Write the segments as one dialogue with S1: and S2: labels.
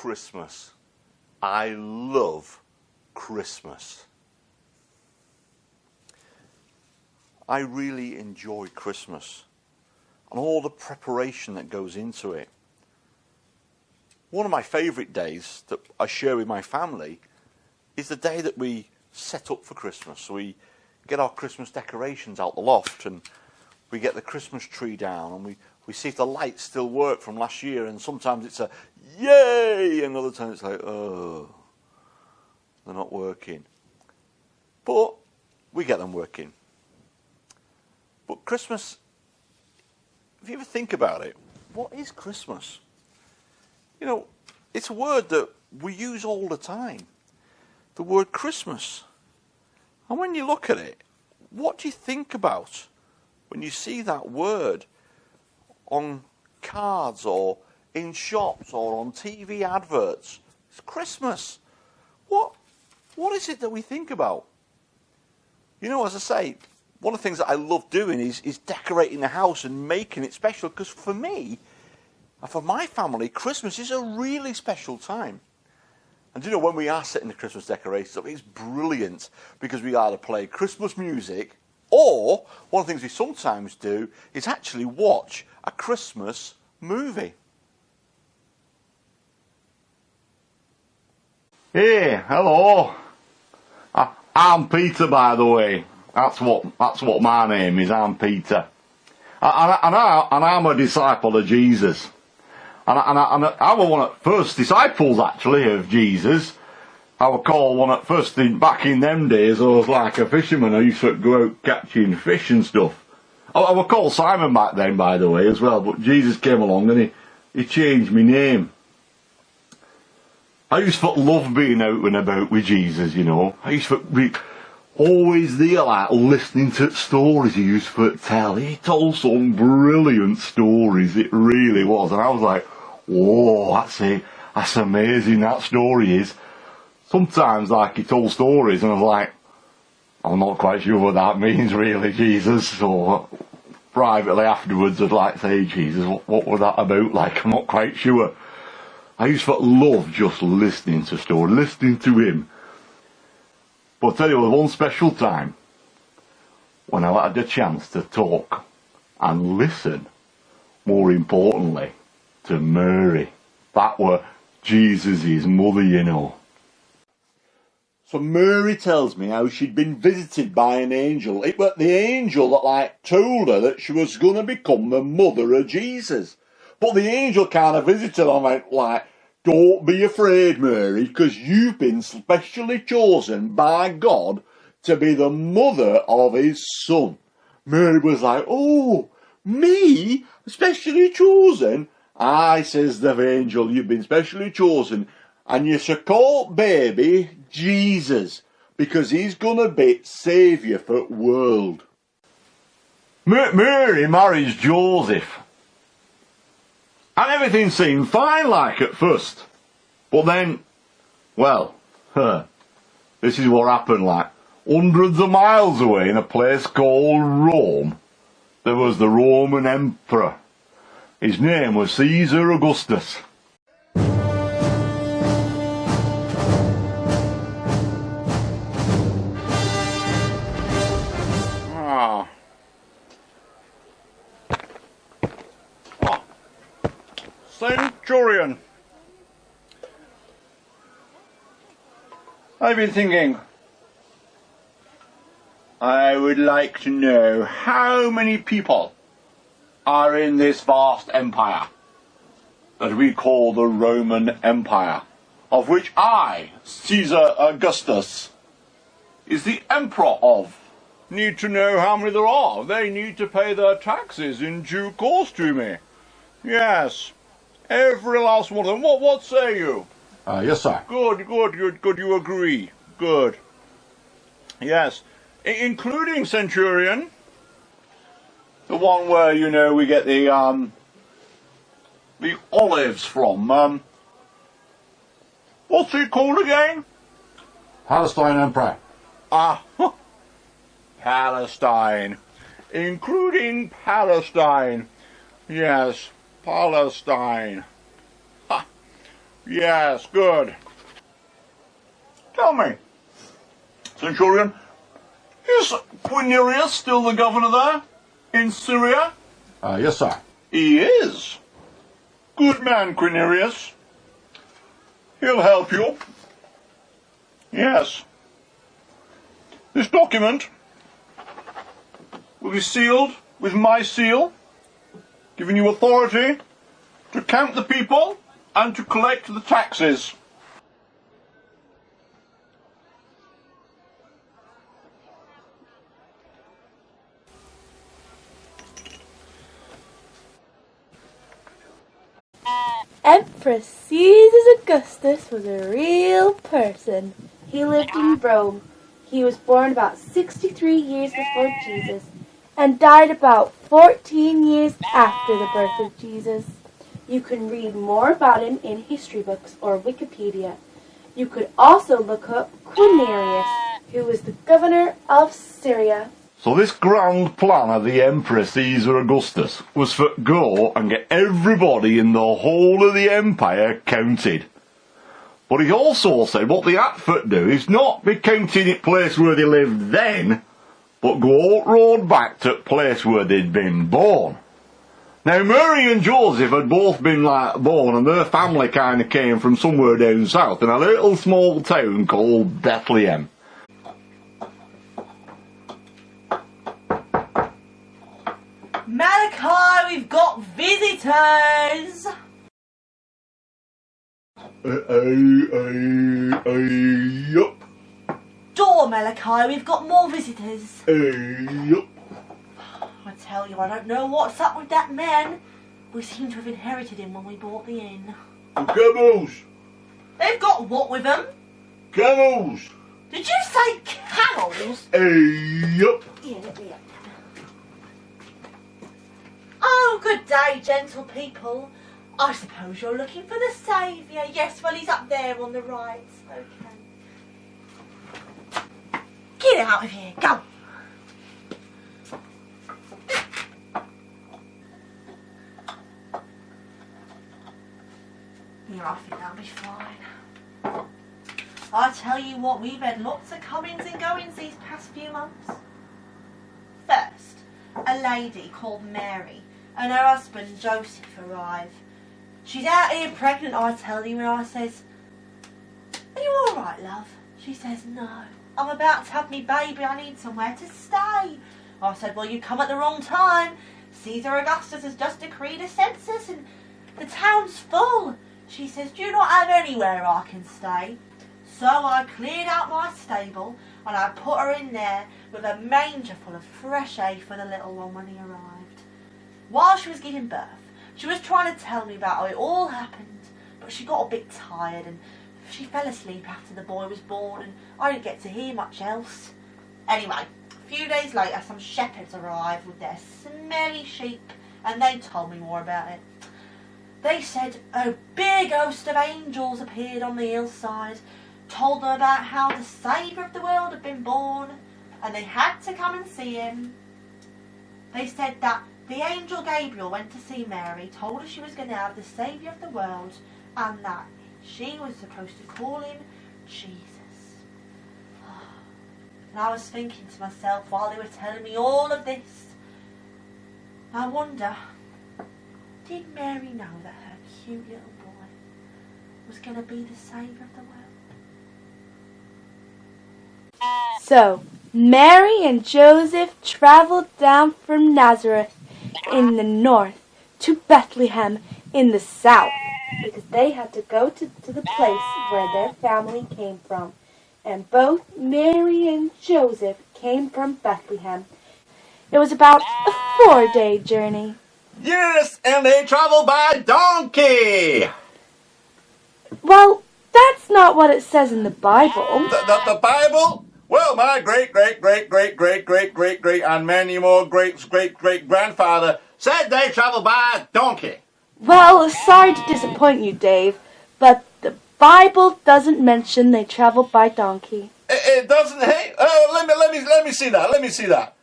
S1: Christmas. I love Christmas. I really enjoy Christmas and all the preparation that goes into it. One of my favourite days that I share with my family is the day that we set up for Christmas. We get our Christmas decorations out the loft and we get the Christmas tree down and we see if the lights still work from last year, and sometimes it's a yay and other times it's like, oh, they're not working. But we get them working. But Christmas, if you ever think about it, what is Christmas? You know, it's a word that we use all the time. The word Christmas. And when you look at it, what do you think about when you see that word on cards or in shops or on TV adverts? It's Christmas. What is it that we think about? You know, as I say, one of the things that I love doing is decorating the house and making it special, because for me and for my family, Christmas is a really special time. And you know, when we are setting the Christmas decorations up, it's brilliant because we either play Christmas music, or one of the things we sometimes do is actually watch a Christmas movie.
S2: Hey, hello. I'm Peter, by the way. That's what my name is. I'm Peter, and I'm a disciple of Jesus. And I was one of the first disciples, actually, of Jesus. I would call one at first, back in them days, I was like a fisherman. I used to go out catching fish and stuff. I would call Simon back then, by the way, as well. But Jesus came along and he changed my name. I used to love being out and about with Jesus, you know. I used to be always there, like, listening to stories he used to tell. He told some brilliant stories, it really was. And I was like, whoa, that's amazing, that story is. Sometimes, like, he told stories and I was like, I'm not quite sure what that means really, Jesus. So privately afterwards I'd like to say, Jesus, what was that about? Like, I'm not quite sure. I used to love just listening to stories, listening to him. But I'll tell you, there was one special time when I had the chance to talk and listen, more importantly, to Mary. That were Jesus' mother, you know. So Mary tells me how she'd been visited by an angel. It was the angel that, like, told her that she was going to become the mother of Jesus. But the angel kind of visited her and went, like, don't be afraid, Mary, because you've been specially chosen by God to be the mother of his son. Mary was like, oh, me? Specially chosen? Aye, says the angel, you've been specially chosen, and you shall call baby Jesus, because he's going to be saviour for the world. Mary marries Joseph. And everything seemed fine, like, at first. But then, well, this is what happened, like. Hundreds of miles away in a place called Rome, there was the Roman emperor. His name was Caesar Augustus. Centurion. I've been thinking, I would like to know how many people are in this vast empire that we call the Roman Empire, of which I, Caesar Augustus, is the emperor of. Need to know how many there are. They need to pay their taxes in due course to me. Yes. Every last one of them. What say you? Yes, sir.
S1: Good. You agree. Good. Yes. Including Centurion. The one where, you know, we get the olives from. What's it called again?
S2: Palestine Empire.
S1: Palestine. Including Palestine. Yes. Palestine. Ha. Yes, good. Tell me, Centurion, is Quirinius still the governor there, in Syria?
S3: Yes, sir.
S1: He is. Good man, Quirinius. He'll help you. Yes. This document will be sealed with my seal, giving you authority to count the people and to collect the taxes.
S4: Emperor Caesar Augustus was a real person. He lived in Rome. He was born about 63 years before Jesus and died about 14 years after the birth of Jesus. You can read more about him in history books or Wikipedia. You could also look up Quirinius, who was the governor of Syria.
S2: So this grand plan of the Emperor Caesar Augustus was for go and get everybody in the whole of the empire counted. But he also said what they had for do is not be counting at place where they lived then, but go out road back to the place where they'd been born. Now Mary and Joseph had both been born, and their family kind of came from somewhere down south in a little small town called Bethlehem.
S5: Malachi, we've got visitors!
S2: Yup.
S5: Door, Malachi, we've got more visitors.
S2: Yup.
S5: I tell you, I don't know what's up with that man. We seem to have inherited him when we bought the inn.
S2: Camels.
S5: They've got what with them?
S2: Camels.
S5: Did you say camels?
S2: Yup.
S5: Yeah, let me up. Oh, good day, gentle people. I suppose you're looking for the Saviour. Yes, well, he's up there on the right. Okay. Get out of here. Go. Here, I think that'll be fine. I tell you what, we've had lots of comings and goings these past few months. First, a lady called Mary and her husband Joseph arrive. She's out here pregnant, I tell you, and I says, "Are you alright, love?" She says, "No, I'm about to have me baby, I need somewhere to stay." I said, "Well, you come at the wrong time. Caesar Augustus has just decreed a census and the town's full." She says, "Do you not have anywhere I can stay?" So I cleared out my stable and I put her in there with a manger full of fresh hay for the little one when he arrived. While she was giving birth, she was trying to tell me about how it all happened, but she got a bit tired and she fell asleep after the boy was born and I didn't get to hear much else. Anyway, a few days later some shepherds arrived with their smelly sheep and they told me more about it. They said a big host of angels appeared on the hillside, told them about how the Saviour of the world had been born and they had to come and see him. They said that the angel Gabriel went to see Mary, told her she was going to have the Saviour of the world and that she was supposed to call him Jesus. And I was thinking to myself while they were telling me all of this, I wonder, did Mary know that her cute little boy was going to be the Saviour of the world?
S4: So, Mary and Joseph traveled down from Nazareth in the north to Bethlehem in the south because they had to go to the place where their family came from. And both Mary and Joseph came from Bethlehem. It was about a 4-day journey.
S1: Yes, and they travel by donkey.
S4: Well, that's not what it says in the Bible.
S1: The Bible? Well, my great and many more great grandfather said they travel by donkey.
S4: Well, sorry to disappoint you, Dave, but the Bible doesn't mention they traveled by donkey.
S1: It doesn't. Hey, let me see that. Let me see that.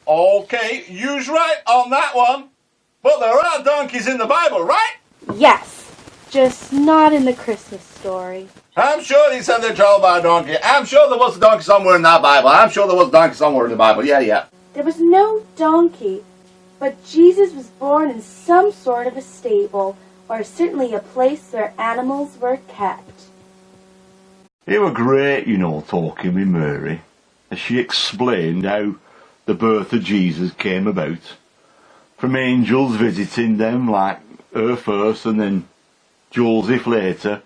S1: Okay, you's right on that one. But there are donkeys in the Bible, right?
S4: Yes, just not in the Christmas story.
S1: I'm sure he said they're told by a donkey. I'm sure there was a donkey somewhere in that Bible. I'm sure there was a donkey somewhere in the Bible. Yeah.
S4: There was no donkey, but Jesus was born in some sort of a stable, or certainly a place where animals were kept.
S2: It were great, talking with Mary, as she explained how the birth of Jesus came about. From angels visiting them, like her first and then Joseph later.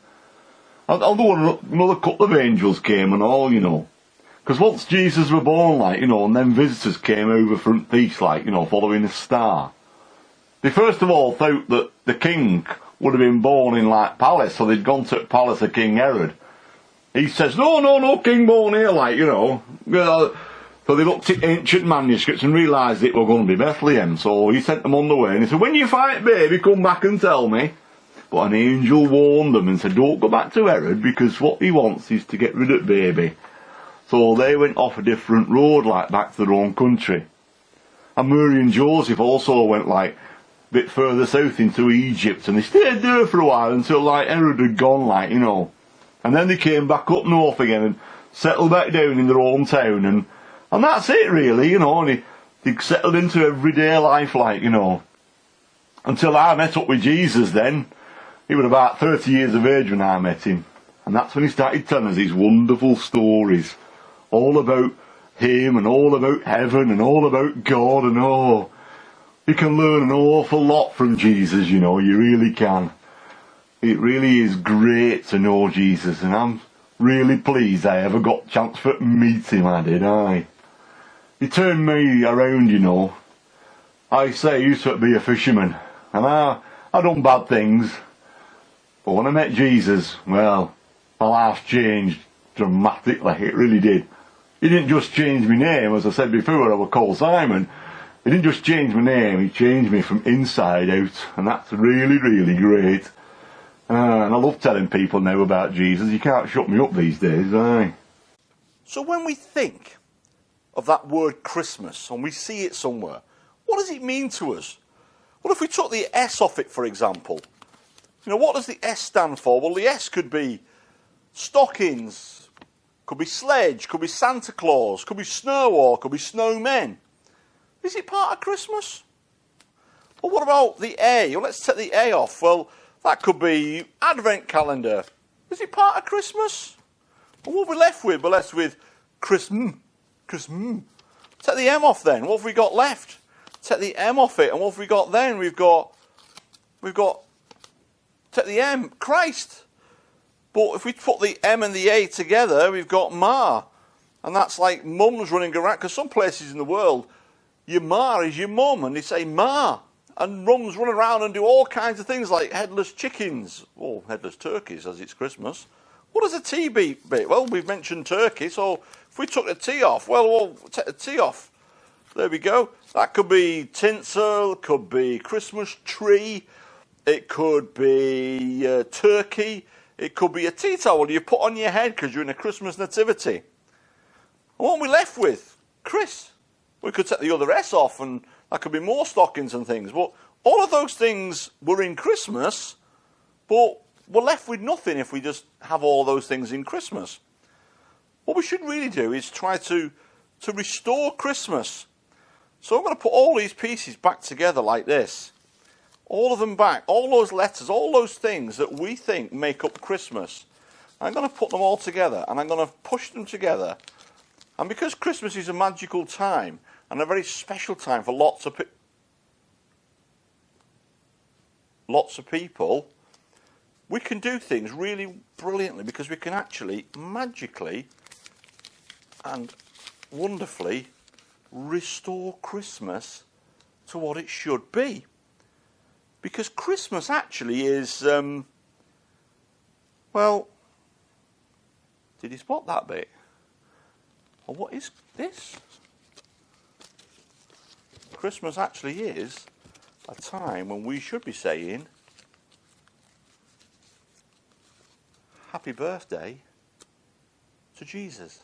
S2: Although another couple of angels came and all, Because once Jesus were born, and then visitors came over from the east, following a star. They first of all thought that the king would have been born in, palace, so they'd gone to the palace of King Herod. He says, no, king born here, So they looked at ancient manuscripts and realised it were going to be Bethlehem, so he sent them on the way, and he said, when you find baby, come back and tell me. But an angel warned them and said, don't go back to Herod, because what he wants is to get rid of baby. So they went off a different road, back to their own country. And Mary and Joseph also went, a bit further south into Egypt, and they stayed there for a while until, Herod had gone, And then they came back up north again and settled back down in their own town, and that's it really, and they settled into everyday life, Until I met up with Jesus then. He was about 30 years of age when I met him. And that's when he started telling us these wonderful stories. All about him and all about heaven and all about God and you can learn an awful lot from Jesus, you really can. It really is great to know Jesus, and I'm really pleased I ever got a chance to meet him, I. He turned me around, I say I used to be a fisherman, and I done bad things. But when I met Jesus, well, my life changed dramatically, it really did. He didn't just change my name, as I said before, I was called Simon. He didn't just change my name, he changed me from inside out, and that's really, really great. And I love telling people now about Jesus. You can't shut me up these days, aye.
S1: So when we think of that word Christmas and we see it somewhere, what does it mean to us? Well, if we took the S off it, for example, what does the S stand for? Well, the S could be stockings, could be sledge, could be Santa Claus, could be snow, or could be snowmen. Is it part of Christmas? Well, what about the A? Well, let's take the A off. Well, that could be Advent calendar. Is it part of Christmas? And what are we left with? We're left with Christmas. Take the M off then. What have we got left? Take the M off it. And what have we got then? We've got, take the M, Christ. But if we put the M and the A together, we've got Ma. And that's like mums running around. Because some places in the world, your Ma is your mum. And they say Ma. And mums run around and do all kinds of things like headless chickens, or headless turkeys as it's Christmas. What does a T bit? Well, we've mentioned turkey, so if we took the T off, well, we'll take the T off. There we go. That could be tinsel, could be Christmas tree, it could be turkey, it could be a tea towel you put on your head because you're in a Christmas nativity. And what are we left with? Chris. We could take the other S off and that could be more stockings and things. But all of those things were in Christmas, but we're left with nothing if we just have all those things in Christmas. What we should really do is try to restore Christmas. So I'm going to put all these pieces back together like this. All of them back, all those letters, all those things that we think make up Christmas. I'm going to put them all together and I'm going to push them together. And because Christmas is a magical time, and a very special time for lots of people, we can do things really brilliantly because we can actually magically and wonderfully restore Christmas to what it should be. Because Christmas actually is, well, did you spot that bit? Well, what is this? Christmas actually is a time when we should be saying, happy birthday to Jesus.